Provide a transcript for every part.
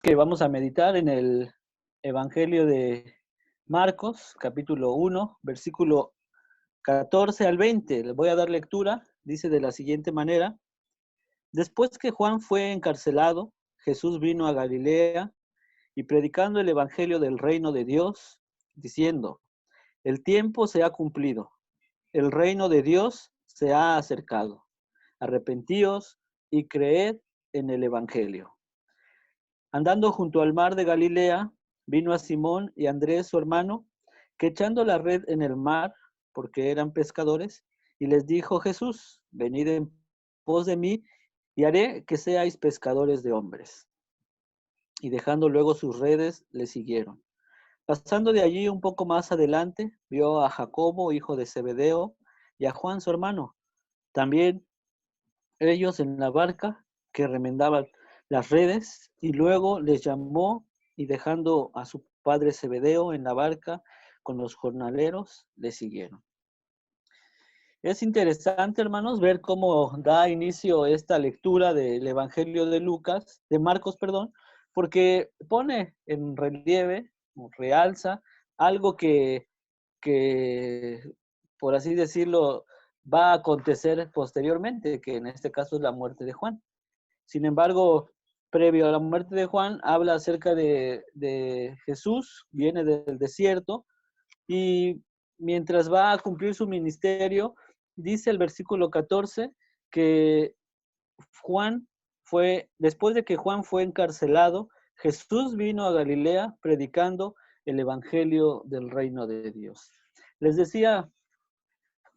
Que vamos a meditar en el Evangelio de Marcos, capítulo 1, versículo 14 al 20. Les voy a dar lectura. Dice de la siguiente manera: Después que Juan fue encarcelado, Jesús vino a Galilea y predicando el Evangelio del reino de Dios, diciendo: El tiempo se ha cumplido, el reino de Dios se ha acercado. Arrepentíos y creed en el Evangelio. Andando junto al mar de Galilea, vino a Simón y Andrés, su hermano, que echando la red en el mar, porque eran pescadores, y les dijo Jesús: Venid en pos de mí, y haré que seáis pescadores de hombres. Y dejando luego sus redes, le siguieron. Pasando de allí un poco más adelante, vio a Jacobo, hijo de Zebedeo, y a Juan, su hermano, también ellos en la barca, que remendaban las redes, y luego les llamó, y dejando a su padre Zebedeo en la barca con los jornaleros, le siguieron. Es interesante, hermanos, ver cómo da inicio esta lectura del Evangelio de Marcos, perdón, porque pone en relieve, realza, algo que, por así decirlo, va a acontecer posteriormente, que en este caso es la muerte de Juan. Sin embargo, previo a la muerte de Juan, habla acerca de Jesús, viene del desierto, y mientras va a cumplir su ministerio, dice el versículo 14 que después de que Juan fue encarcelado, Jesús vino a Galilea predicando el evangelio del reino de Dios. Les decía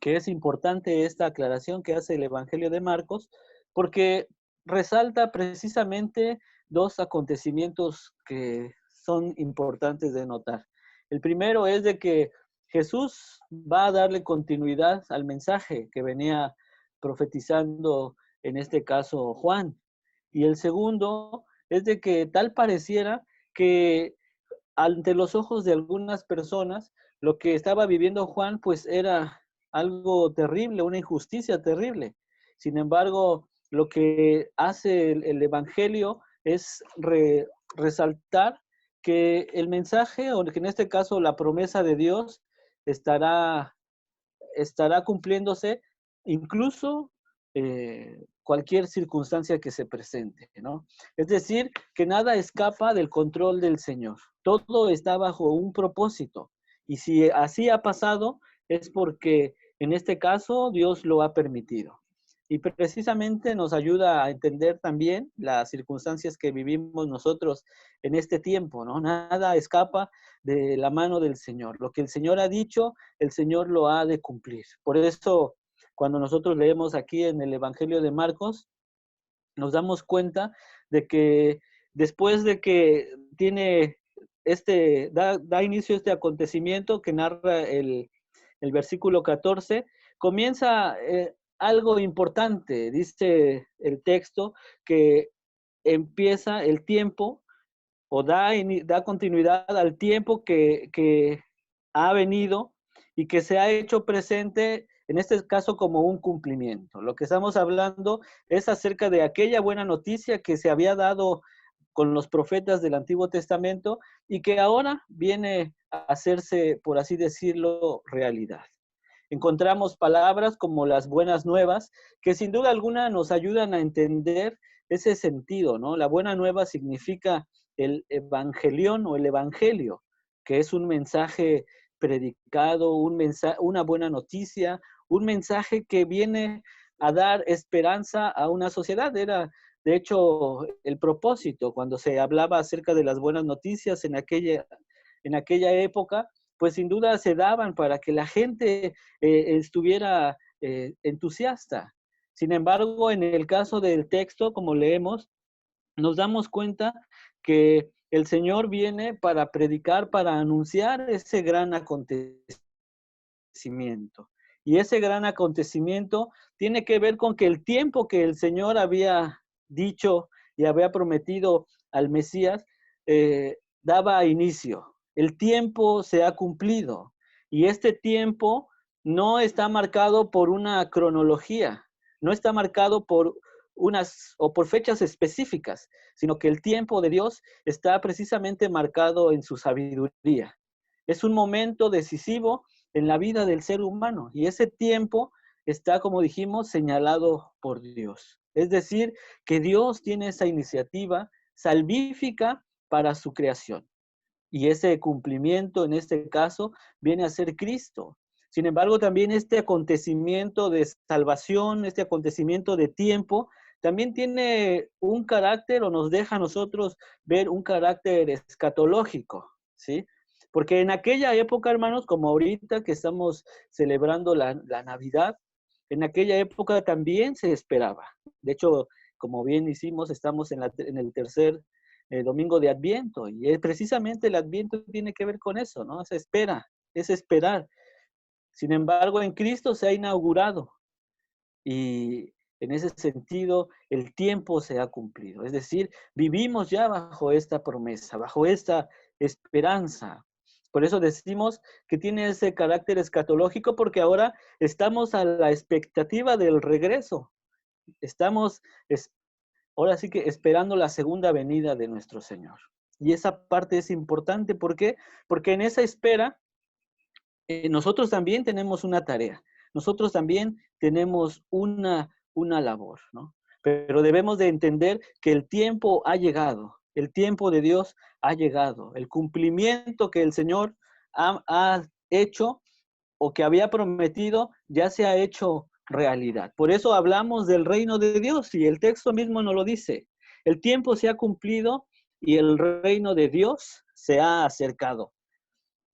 que es importante esta aclaración que hace el Evangelio de Marcos, porque resalta precisamente dos acontecimientos que son importantes de notar. El primero es de que Jesús va a darle continuidad al mensaje que venía profetizando, en este caso, Juan. Y el segundo es de que tal pareciera que ante los ojos de algunas personas, lo que estaba viviendo Juan, pues era algo terrible, una injusticia terrible. Sin embargo, lo que hace el Evangelio es resaltar que el mensaje, o que en este caso la promesa de Dios, estará, estará cumpliéndose incluso cualquier circunstancia que se presente, ¿no? Es decir, que nada escapa del control del Señor. Todo está bajo un propósito. Y si así ha pasado, es porque en este caso Dios lo ha permitido. Y precisamente nos ayuda a entender también las circunstancias que vivimos nosotros en este tiempo, ¿no? Nada escapa de la mano del Señor. Lo que el Señor ha dicho, el Señor lo ha de cumplir. Por eso, cuando nosotros leemos aquí en el Evangelio de Marcos, nos damos cuenta de que después de que da inicio este acontecimiento que narra el versículo 14, comienza algo importante. Dice el texto que empieza el tiempo, o da continuidad al tiempo que ha venido y que se ha hecho presente, en este caso, como un cumplimiento. Lo que estamos hablando es acerca de aquella buena noticia que se había dado con los profetas del Antiguo Testamento y que ahora viene a hacerse, por así decirlo, realidad. Encontramos palabras como las buenas nuevas, que sin duda alguna nos ayudan a entender ese sentido, ¿no? La buena nueva significa el evangelión o el evangelio, que es un mensaje predicado, una buena noticia, un mensaje que viene a dar esperanza a una sociedad. Era, de hecho, el propósito cuando se hablaba acerca de las buenas noticias en aquella época, pues sin duda se daban para que la gente estuviera entusiasta. Sin embargo, en el caso del texto, como leemos, nos damos cuenta que el Señor viene para predicar, para anunciar ese gran acontecimiento. Y ese gran acontecimiento tiene que ver con que el tiempo que el Señor había dicho y había prometido al Mesías daba inicio. El tiempo se ha cumplido y este tiempo no está marcado por una cronología, no está marcado o por fechas específicas, sino que el tiempo de Dios está precisamente marcado en su sabiduría. Es un momento decisivo en la vida del ser humano y ese tiempo está, como dijimos, señalado por Dios. Es decir, que Dios tiene esa iniciativa salvífica para su creación. Y ese cumplimiento, en este caso, viene a ser Cristo. Sin embargo, también este acontecimiento de salvación, este acontecimiento de tiempo, también tiene un carácter o nos deja a nosotros ver un carácter escatológico, ¿sí? Porque en aquella época, hermanos, como ahorita que estamos celebrando la Navidad, en aquella época también se esperaba. De hecho, como bien hicimos, estamos en el tercer domingo de Adviento, y precisamente el Adviento tiene que ver con eso, ¿no? Esa espera, es esperar. Sin embargo, en Cristo se ha inaugurado y en ese sentido el tiempo se ha cumplido. Es decir, vivimos ya bajo esta promesa, bajo esta esperanza. Por eso decimos que tiene ese carácter escatológico, porque ahora estamos a la expectativa del regreso. Estamos ahora sí que esperando la segunda venida de nuestro Señor. Y esa parte es importante. ¿Por qué? Porque en esa espera nosotros también tenemos una tarea. Nosotros también tenemos una labor, ¿no? Pero debemos de entender que el tiempo ha llegado. El tiempo de Dios ha llegado. El cumplimiento que el Señor ha hecho o que había prometido ya se ha hecho realidad. Por eso hablamos del reino de Dios y el texto mismo nos lo dice. El tiempo se ha cumplido y el reino de Dios se ha acercado.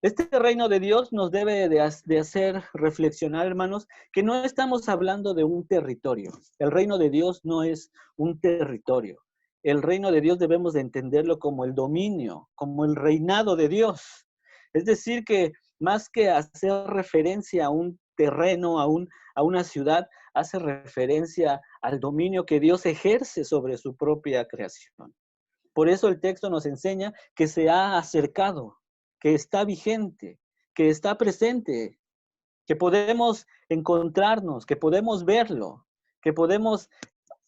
Este reino de Dios nos debe de hacer reflexionar, hermanos, que no estamos hablando de un territorio. El reino de Dios no es un territorio. El reino de Dios debemos de entenderlo como el dominio, como el reinado de Dios. Es decir, que más que hacer referencia a un terreno, a una ciudad, hace referencia al dominio que Dios ejerce sobre su propia creación. Por eso el texto nos enseña que se ha acercado, que está vigente, que está presente, que podemos encontrarnos, que podemos verlo, que podemos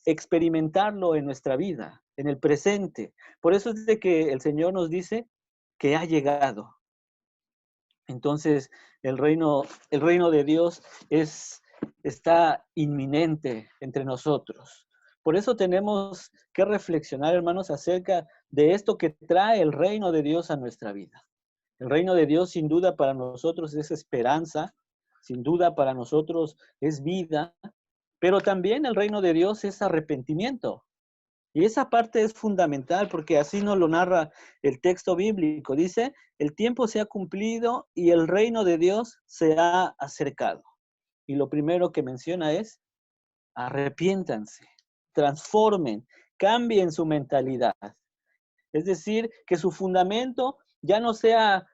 experimentarlo en nuestra vida, en el presente. Por eso es de que el Señor nos dice que ha llegado. Entonces, el reino de Dios está inminente entre nosotros. Por eso tenemos que reflexionar, hermanos, acerca de esto que trae el reino de Dios a nuestra vida. El reino de Dios, sin duda, para nosotros es esperanza, sin duda para nosotros es vida, pero también el reino de Dios es arrepentimiento. Y esa parte es fundamental porque así nos lo narra el texto bíblico. Dice, el tiempo se ha cumplido y el reino de Dios se ha acercado. Y lo primero que menciona es, arrepiéntanse, transformen, cambien su mentalidad. Es decir, que su fundamento ya no sea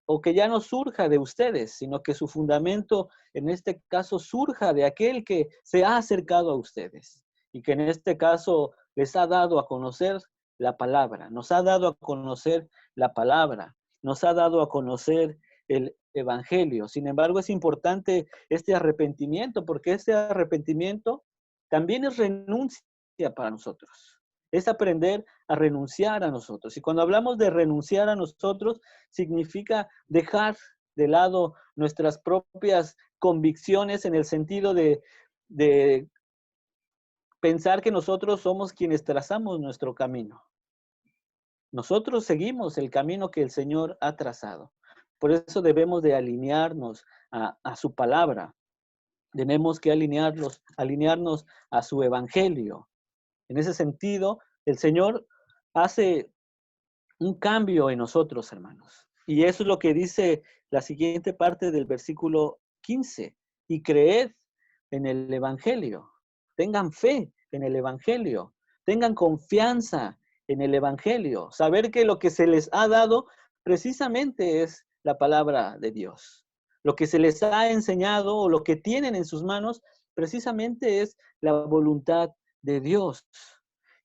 o que ya no surja de ustedes, sino que su fundamento en este caso surja de aquel que se ha acercado a ustedes y que en este caso les ha dado a conocer la palabra, nos ha dado a conocer la palabra, nos ha dado a conocer el evangelio. Sin embargo, es importante este arrepentimiento, porque este arrepentimiento también es renuncia para nosotros. Es aprender a renunciar a nosotros. Y cuando hablamos de renunciar a nosotros, significa dejar de lado nuestras propias convicciones en el sentido de pensar que nosotros somos quienes trazamos nuestro camino. Nosotros seguimos el camino que el Señor ha trazado. Por eso debemos de alinearnos a su palabra. Tenemos que alinearnos a su evangelio. En ese sentido, el Señor hace un cambio en nosotros, hermanos. Y eso es lo que dice la siguiente parte del versículo 15. Y creed en el evangelio. Tengan fe en el evangelio. Tengan confianza en el evangelio. Saber que lo que se les ha dado precisamente es la palabra de Dios. Lo que se les ha enseñado o lo que tienen en sus manos precisamente es la voluntad de Dios.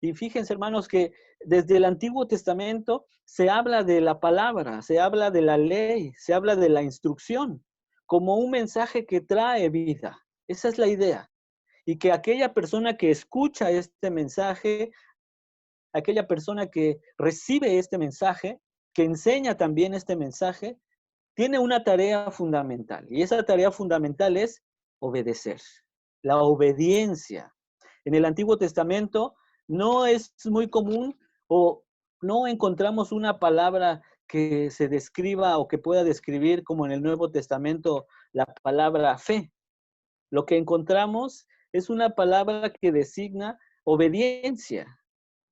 Y fíjense, hermanos, que desde el Antiguo Testamento se habla de la palabra, se habla de la ley, se habla de la instrucción, como un mensaje que trae vida. Esa es la idea. y que aquella persona que escucha este mensaje, aquella persona que recibe este mensaje, que enseña también este mensaje, tiene una tarea fundamental. Y esa tarea fundamental es obedecer. La obediencia. En el Antiguo Testamento no es muy común o no encontramos una palabra que se describa o que pueda describir como en el Nuevo Testamento la palabra fe. Lo que encontramos es una palabra que designa obediencia.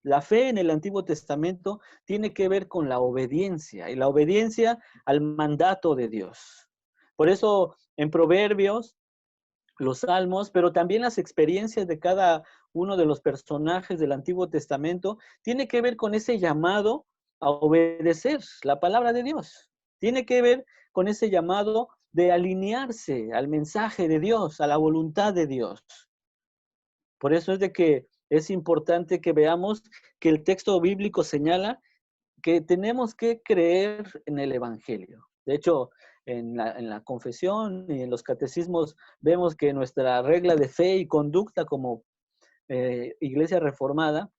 La fe en el Antiguo Testamento tiene que ver con la obediencia y la obediencia al mandato de Dios. Por eso en Proverbios, los Salmos, pero también las experiencias de cada uno de los personajes del Antiguo Testamento, tiene que ver con ese llamado a obedecer la palabra de Dios. Tiene que ver con ese llamado de alinearse al mensaje de Dios, a la voluntad de Dios. Por eso es de que es importante que veamos que el texto bíblico señala que tenemos que creer en el Evangelio. De hecho, en la confesión y en los catecismos vemos que nuestra regla de fe y conducta como iglesia reformada,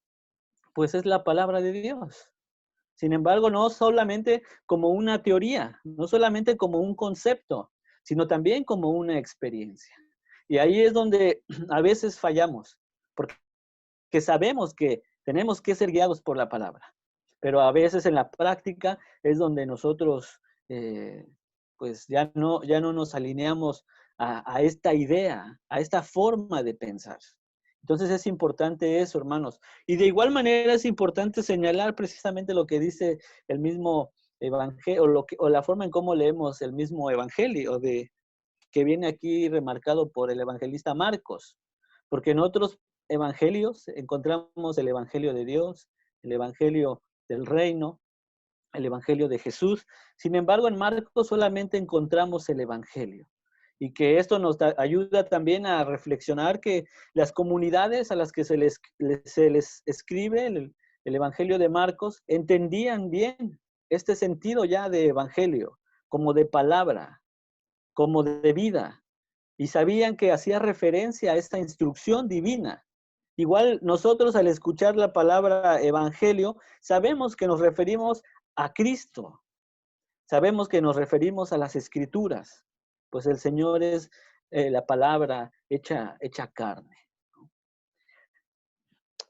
pues es la palabra de Dios. Sin embargo, no solamente como una teoría, no solamente como un concepto, sino también como una experiencia. Y ahí es donde a veces fallamos, porque sabemos que tenemos que ser guiados por la palabra, pero a veces en la práctica es donde nosotros pues ya no nos alineamos a esta idea, a esta forma de pensar. Entonces es importante eso, hermanos. Y de igual manera es importante señalar precisamente lo que dice el mismo evangelio, o la forma en cómo leemos el mismo evangelio, que viene aquí remarcado por el evangelista Marcos. Porque en otros evangelios encontramos el evangelio de Dios, el evangelio del reino, el evangelio de Jesús. Sin embargo, en Marcos solamente encontramos el evangelio. Y que esto nos ayuda también a reflexionar que las comunidades a las que se les escribe el evangelio de Marcos entendían bien este sentido ya de evangelio, como de palabra, como de vida, y sabían que hacía referencia a esta instrucción divina. Igual nosotros al escuchar la palabra evangelio, sabemos que nos referimos a Cristo, sabemos que nos referimos a las escrituras, pues el Señor es la palabra hecha carne.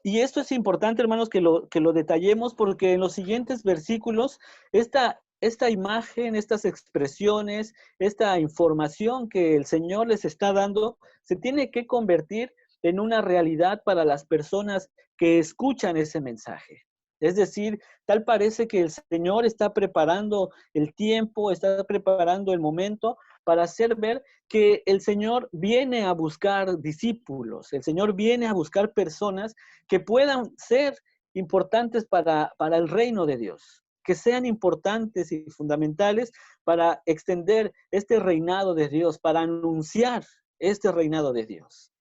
Y esto es importante, hermanos, que lo detallemos, porque en los siguientes versículos, esta imagen, estas expresiones, esta información que el Señor les está dando, se tiene que convertir en una realidad para las personas que escuchan ese mensaje. Es decir, tal parece que el Señor está preparando el tiempo, está preparando el momento para hacer ver que el Señor viene a buscar discípulos, el Señor viene a buscar personas que puedan ser importantes para el reino de Dios, que sean importantes y fundamentales para extender este reinado de Dios, para anunciar este reinado de Dios.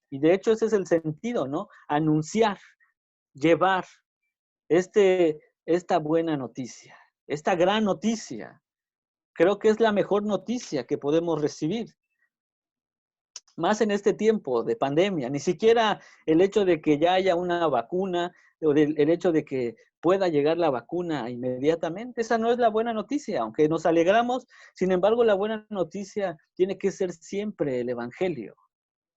Y de hecho ese es el sentido, ¿no? Anunciar, llevar esta buena noticia, esta gran noticia. Creo que es la mejor noticia que podemos recibir. Más en este tiempo de pandemia, ni siquiera el hecho de que ya haya una vacuna o el hecho de que pueda llegar la vacuna inmediatamente, esa no es la buena noticia, aunque nos alegramos. Sin embargo, la buena noticia tiene que ser siempre el Evangelio.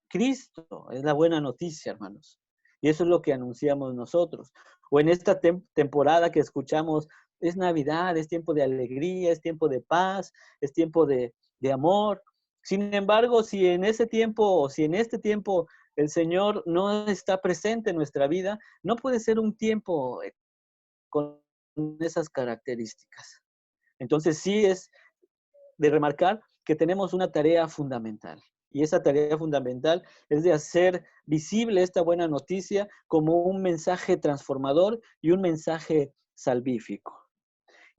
Cristo es la buena noticia, hermanos. Y eso es lo que anunciamos nosotros. O en esta temporada que escuchamos, es Navidad, es tiempo de alegría, es tiempo de paz, es tiempo de amor. Sin embargo, si en ese tiempo, o si en este tiempo el Señor no está presente en nuestra vida, no puede ser un tiempo con esas características. Entonces sí es de remarcar que tenemos una tarea fundamental. Y esa tarea fundamental es de hacer visible esta buena noticia como un mensaje transformador y un mensaje salvífico.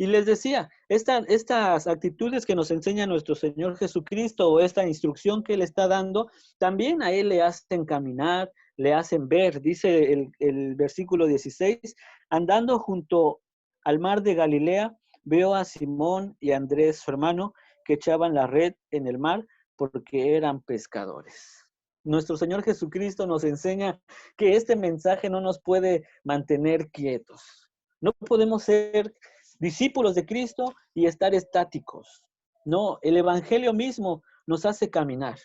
Y les decía, estas actitudes que nos enseña nuestro Señor Jesucristo o esta instrucción que Él está dando, también a Él le hacen caminar, le hacen ver. Dice el versículo 16, andando junto al mar de Galilea, veo a Simón y a Andrés, su hermano, que echaban la red en el mar porque eran pescadores. nuestro Señor Jesucristo nos enseña que este mensaje no nos puede mantener quietos. No podemos ser discípulos de Cristo y estar estáticos. No, el Evangelio mismo nos hace caminar.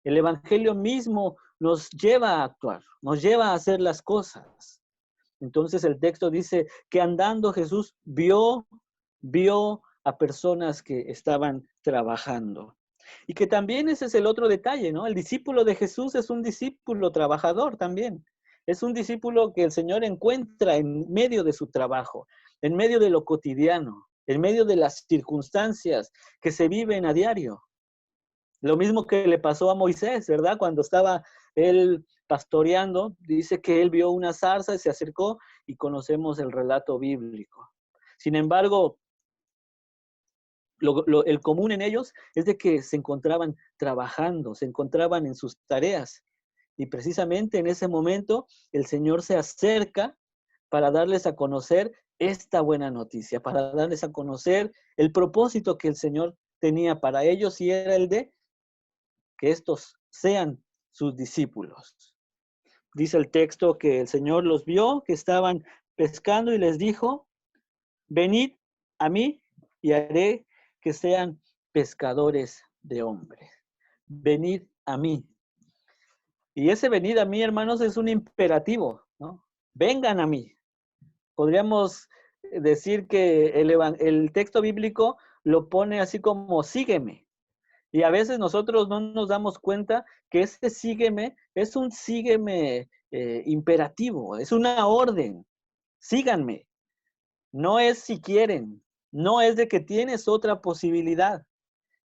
El Evangelio mismo nos lleva a actuar, nos lleva a hacer las cosas. Entonces el texto dice que andando Jesús vio a personas que estaban trabajando. Y que también ese es el otro detalle, ¿no? El discípulo de Jesús es un discípulo trabajador también. Es un discípulo que el Señor encuentra en medio de su trabajo, en medio de lo cotidiano, en medio de las circunstancias que se viven a diario. Lo mismo que le pasó a Moisés, ¿verdad? Cuando estaba él pastoreando, dice que él vio una zarza y se acercó y conocemos el relato bíblico. Sin embargo, el común en ellos es de que se encontraban trabajando, se encontraban en sus tareas. Y precisamente en ese momento el Señor se acerca para darles a conocer esta buena noticia, para darles a conocer el propósito que el Señor tenía para ellos y era el de que estos sean sus discípulos. Dice el texto que el Señor los vio, que estaban pescando y les dijo, venid a mí y haré que sean pescadores de hombres. Venid a mí. Y ese venid a mí, hermanos, es un imperativo, ¿no? Vengan a mí. Podríamos decir que el texto bíblico lo pone así como sígueme. Y a veces nosotros no nos damos cuenta que ese sígueme es un sígueme imperativo, es una orden. Síganme. No es si quieren, no es de que tienes otra posibilidad.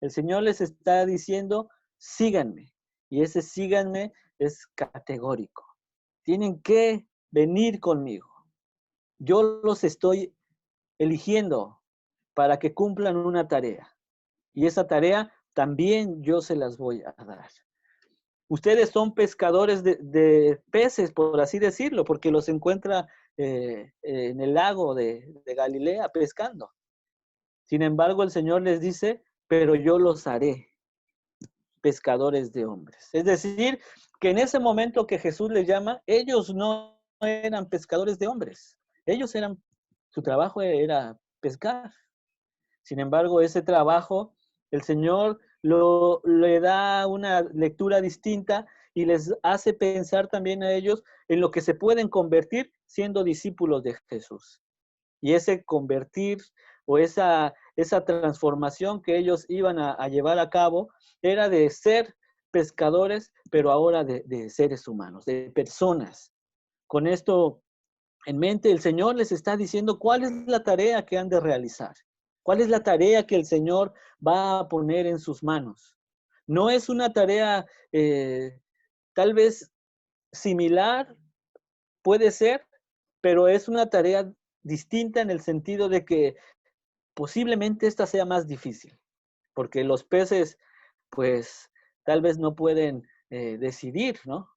El Señor les está diciendo, síganme. Y ese síganme es categórico. Tienen que venir conmigo. Yo los estoy eligiendo para que cumplan una tarea. Y esa tarea también yo se las voy a dar. Ustedes son pescadores de peces, por así decirlo, porque los encuentra en el lago de Galilea pescando. Sin embargo, el Señor les dice, pero yo los haré pescadores de hombres. Es decir, que en ese momento que Jesús les llama, ellos no eran pescadores de hombres. Su trabajo era pescar. Sin embargo, ese trabajo, el Señor le da una lectura distinta y les hace pensar también a ellos en lo que se pueden convertir siendo discípulos de Jesús. Y ese convertir o esa transformación que ellos iban a llevar a cabo era de ser pescadores, pero ahora de seres humanos, de personas. Con esto en mente, el Señor les está diciendo cuál es la tarea que han de realizar, cuál es la tarea que el Señor va a poner en sus manos. No es una tarea tal vez similar, puede ser, pero es una tarea distinta en el sentido de que posiblemente esta sea más difícil, porque los peces, pues, tal vez no pueden decidir, ¿no?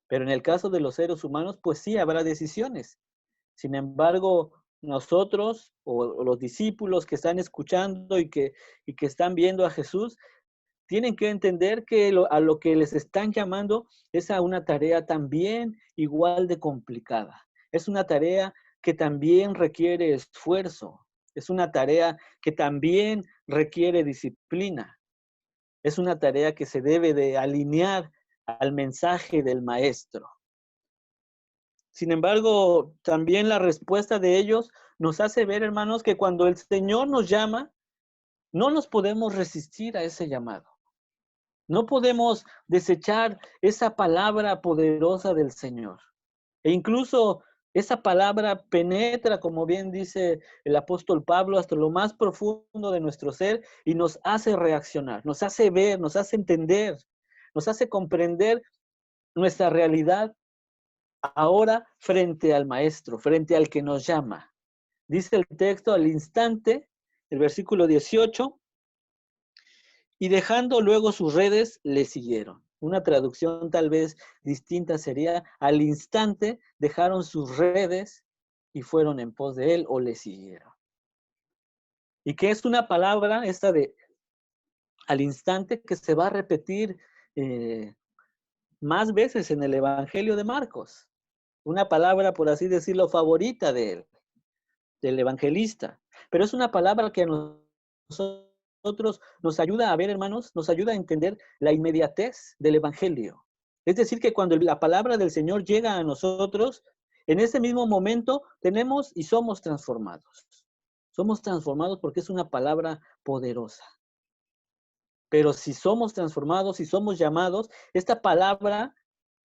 Pero en el caso de los seres humanos, pues sí, habrá decisiones. Sin embargo, nosotros o los discípulos que están escuchando y que están viendo a Jesús, tienen que entender que a lo que les están llamando es a una tarea también igual de complicada. Es una tarea que también requiere esfuerzo. Es una tarea que también requiere disciplina. Es una tarea que se debe de alinear al mensaje del maestro. Sin embargo, también la respuesta de ellos nos hace ver, hermanos, que cuando el Señor nos llama, no nos podemos resistir a ese llamado. No podemos desechar esa palabra poderosa del Señor. E incluso esa palabra penetra, como bien dice el apóstol Pablo, hasta lo más profundo de nuestro ser y nos hace reaccionar, nos hace ver, nos hace entender, nos hace comprender nuestra realidad ahora frente al Maestro, frente al que nos llama. Dice el texto al instante, el versículo 18, y dejando luego sus redes, le siguieron. Una traducción tal vez distinta sería, al instante dejaron sus redes y fueron en pos de él o le siguieron. Y que es una palabra esta de al instante que se va a repetir más veces en el Evangelio de Marcos. Una palabra, por así decirlo, favorita de él, del evangelista. Pero es una palabra que a nosotros nos ayuda a ver, hermanos, nos ayuda a entender la inmediatez del evangelio. Es decir, que cuando la palabra del Señor llega a nosotros, en ese mismo momento tenemos y somos transformados. Somos transformados porque es una palabra poderosa. Pero si somos transformados, si somos llamados, esta palabra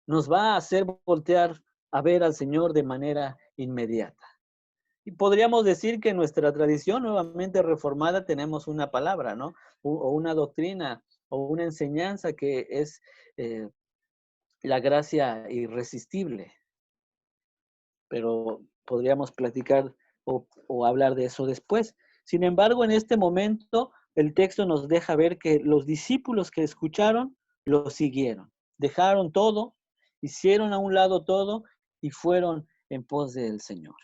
nos va a hacer voltear a ver al Señor de manera inmediata. Y podríamos decir que en nuestra tradición nuevamente reformada tenemos una palabra, ¿no? O una doctrina o una enseñanza que es la gracia irresistible. Pero podríamos platicar o hablar de eso después. Sin embargo, en este momento el texto nos deja ver que los discípulos que escucharon lo siguieron. Dejaron todo, hicieron a un lado todo y fueron en pos del Señor.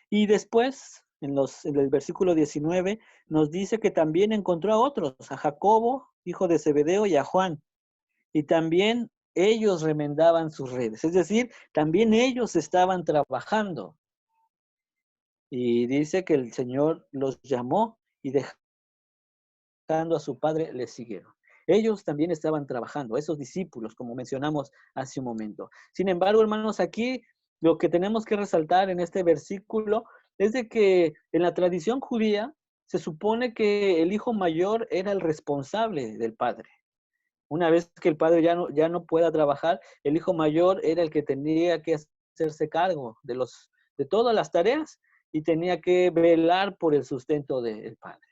Y después, en el versículo 19, nos dice que también encontró a otros, a Jacobo, hijo de Zebedeo, y a Juan. Y también ellos remendaban sus redes. Es decir, también ellos estaban trabajando. Y dice que el Señor los llamó y dejando a su padre, les siguieron. Ellos también estaban trabajando, esos discípulos, como mencionamos hace un momento. Sin embargo, hermanos, aquí lo que tenemos que resaltar en este versículo es de que en la tradición judía se supone que el hijo mayor era el responsable del padre. Una vez que el padre ya no pueda trabajar, el hijo mayor era el que tenía que hacerse cargo de todas las tareas y tenía que velar por el sustento del padre.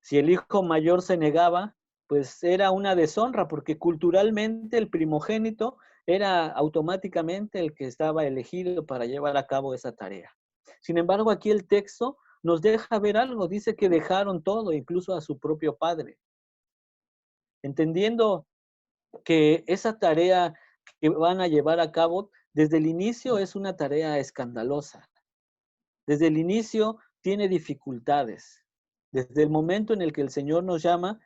Si el hijo mayor se negaba, pues era una deshonra, porque culturalmente el primogénito era automáticamente el que estaba elegido para llevar a cabo esa tarea. Sin embargo, aquí el texto nos deja ver algo, dice que dejaron todo, incluso a su propio padre. Entendiendo que esa tarea que van a llevar a cabo desde el inicio es una tarea escandalosa. Desde el inicio tiene dificultades. Desde el momento en el que el Señor nos llama,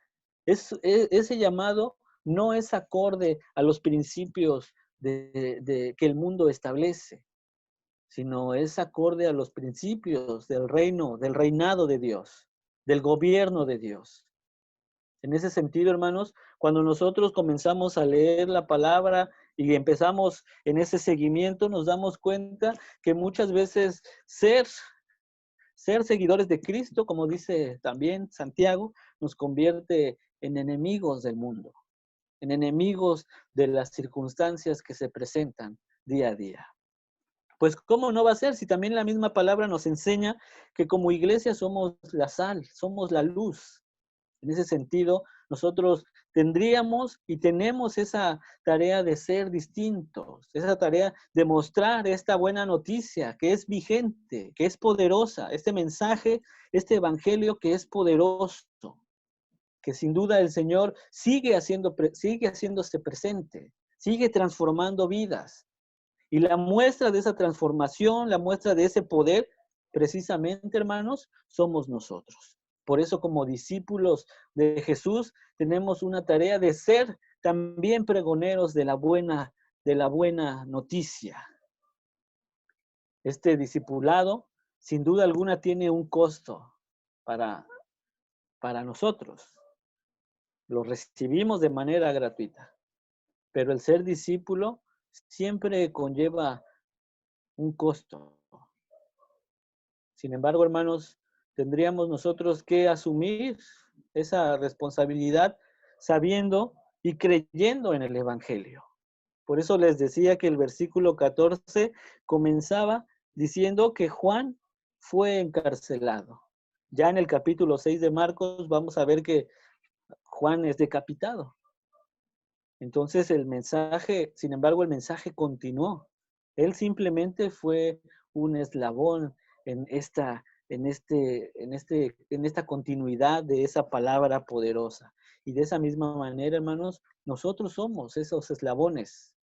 ese llamado no es acorde a los principios que el mundo establece, sino es acorde a los principios del reino, del reinado de Dios, del gobierno de Dios. En ese sentido, hermanos, cuando nosotros comenzamos a leer la palabra y empezamos en ese seguimiento, nos damos cuenta que muchas veces ser seguidores de Cristo, como dice también Santiago, nos convierte en enemigos del mundo, en enemigos de las circunstancias que se presentan día a día. Pues, ¿cómo no va a ser si también la misma palabra nos enseña que como iglesia somos la sal, somos la luz? En ese sentido, nosotros tendríamos y tenemos esa tarea de ser distintos, esa tarea de mostrar esta buena noticia que es vigente, que es poderosa, este mensaje, este evangelio que es poderoso, que sin duda el Señor sigue haciéndose presente, sigue transformando vidas. Y la muestra de esa transformación, la muestra de ese poder, precisamente, hermanos, somos nosotros. Por eso, como discípulos de Jesús, tenemos una tarea de ser también pregoneros de la buena noticia. Este discipulado, sin duda alguna, tiene un costo para nosotros. Lo recibimos de manera gratuita, pero el ser discípulo siempre conlleva un costo. Sin embargo, hermanos, tendríamos nosotros que asumir esa responsabilidad sabiendo y creyendo en el Evangelio. Por eso les decía que el versículo 14 comenzaba diciendo que Juan fue encarcelado. Ya en el capítulo 6 de Marcos vamos a ver que Juan es decapitado. Entonces el mensaje, sin embargo, el mensaje continuó. Él simplemente fue un eslabón en esta continuidad de esa palabra poderosa. Y de esa misma manera, hermanos, nosotros somos esos eslabones,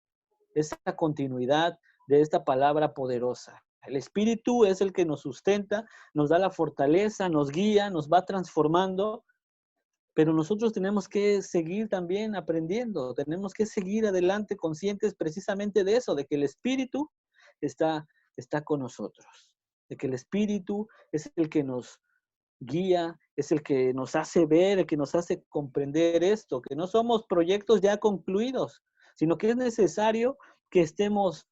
esa continuidad de esta palabra poderosa. El Espíritu es el que nos sustenta, nos da la fortaleza, nos guía, nos va transformando, Pero nosotros tenemos que seguir también aprendiendo, tenemos que seguir adelante conscientes precisamente de eso, de que el Espíritu está con nosotros, de que el Espíritu es el que nos guía, es el que nos hace ver, el que nos hace comprender esto, que no somos proyectos ya concluidos, sino que es necesario que estemos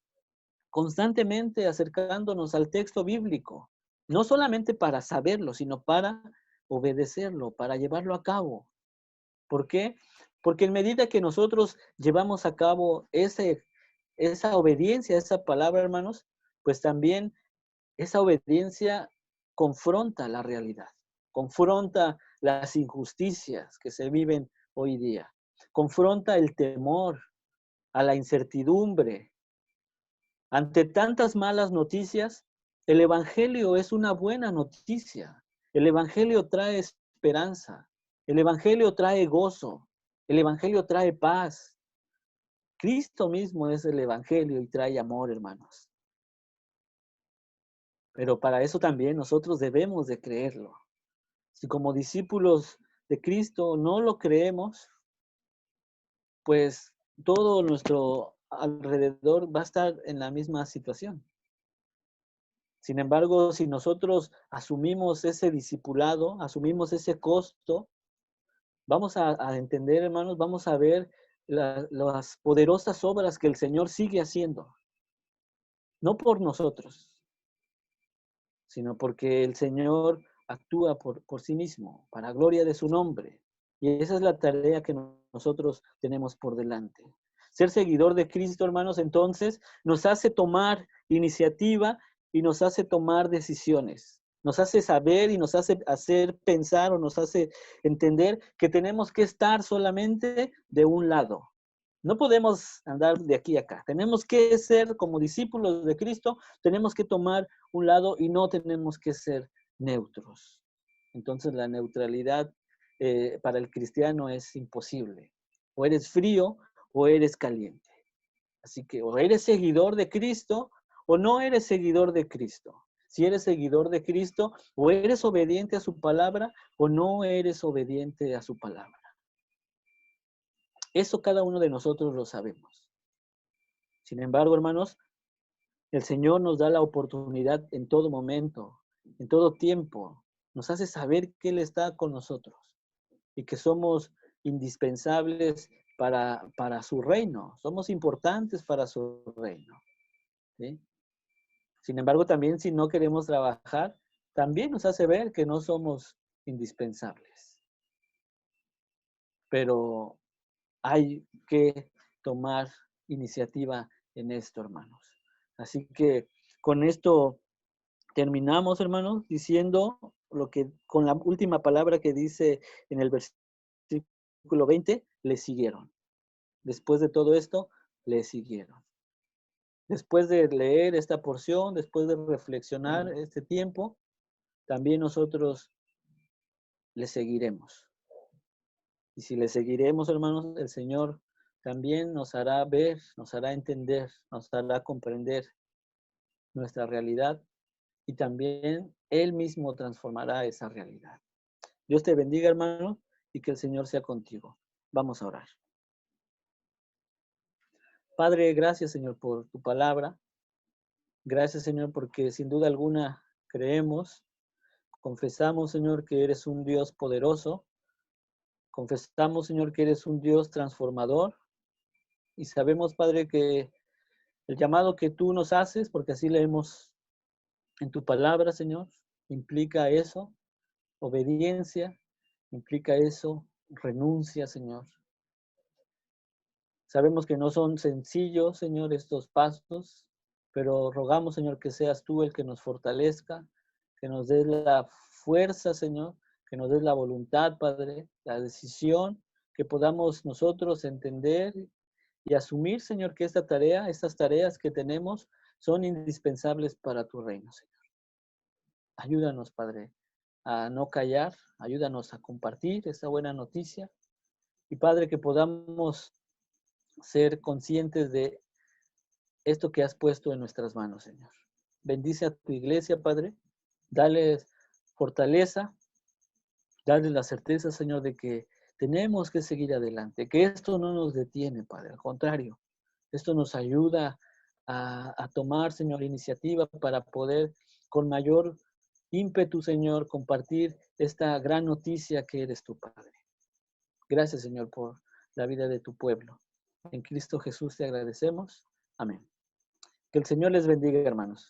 constantemente acercándonos al texto bíblico, no solamente para saberlo, sino para obedecerlo, para llevarlo a cabo. ¿Por qué? Porque en medida que nosotros llevamos a cabo esa obediencia a esa palabra, hermanos, pues también esa obediencia confronta la realidad, confronta las injusticias que se viven hoy día, confronta el temor a la incertidumbre. Ante tantas malas noticias, el Evangelio es una buena noticia. El Evangelio trae esperanza. El Evangelio trae gozo. El Evangelio trae paz. Cristo mismo es el Evangelio y trae amor, hermanos. Pero para eso también nosotros debemos de creerlo. Si como discípulos de Cristo no lo creemos, pues todo nuestro alrededor va a estar en la misma situación. Sin embargo, si nosotros asumimos ese discipulado, asumimos ese costo, vamos a entender, hermanos, vamos a ver las poderosas obras que el Señor sigue haciendo. No por nosotros, sino porque el Señor actúa por sí mismo, para gloria de su nombre. Y esa es la tarea que nosotros tenemos por delante. Ser seguidor de Cristo, hermanos, entonces nos hace tomar iniciativa y nos hace tomar decisiones. Nos hace saber y nos hace hacer pensar o nos hace entender que tenemos que estar solamente de un lado. No podemos andar de aquí a acá. Tenemos que ser como discípulos de Cristo, tenemos que tomar un lado y no tenemos que ser neutros. Entonces la neutralidad para el cristiano es imposible. O eres frío o eres caliente. Así que o eres seguidor de Cristo o no eres seguidor de Cristo. Si eres seguidor de Cristo, o eres obediente a su palabra o no eres obediente a su palabra. Eso cada uno de nosotros lo sabemos. Sin embargo, hermanos, el Señor nos da la oportunidad en todo momento, en todo tiempo. Nos hace saber que Él está con nosotros y que somos indispensables para su reino. Somos importantes para su reino. ¿Sí? Sin embargo, también si no queremos trabajar, también nos hace ver que no somos indispensables. Pero hay que tomar iniciativa en esto, hermanos. Así que con esto terminamos, hermanos, diciendo lo que con la última palabra que dice en el versículo 20, le siguieron. Después de todo esto, le siguieron. Después de leer esta porción, después de reflexionar este tiempo, también nosotros le seguiremos. Y si le seguiremos, hermanos, el Señor también nos hará ver, nos hará entender, nos hará comprender nuestra realidad y también Él mismo transformará esa realidad. Dios te bendiga, hermano, y que el Señor sea contigo. Vamos a orar. Padre, gracias, Señor, por tu palabra. Gracias, Señor, porque sin duda alguna creemos, confesamos, Señor, que eres un Dios poderoso. Confesamos, Señor, que eres un Dios transformador. Y sabemos, Padre, que el llamado que tú nos haces, porque así leemos en tu palabra, Señor, implica eso, obediencia, implica eso, renuncia, Señor. Sabemos que no son sencillos, Señor, estos pasos, pero rogamos, Señor, que seas tú el que nos fortalezca, que nos des la fuerza, Señor, que nos des la voluntad, Padre, la decisión, que podamos nosotros entender y asumir, Señor, que estas tareas que tenemos son indispensables para tu reino, Señor. Ayúdanos, Padre, a no callar, ayúdanos a compartir esta buena noticia y, Padre, que podamos ser conscientes de esto que has puesto en nuestras manos, Señor. Bendice a tu iglesia, Padre. Dale fortaleza, dale la certeza, Señor, de que Tenemos que seguir adelante, que esto no nos detiene, Padre, al contrario, esto nos ayuda a tomar, Señor, iniciativa para poder con mayor ímpetu, Señor, compartir esta gran noticia que eres tu Padre. Gracias, Señor, por la vida de tu pueblo. En Cristo Jesús te agradecemos. Amén. Que el Señor les bendiga, hermanos.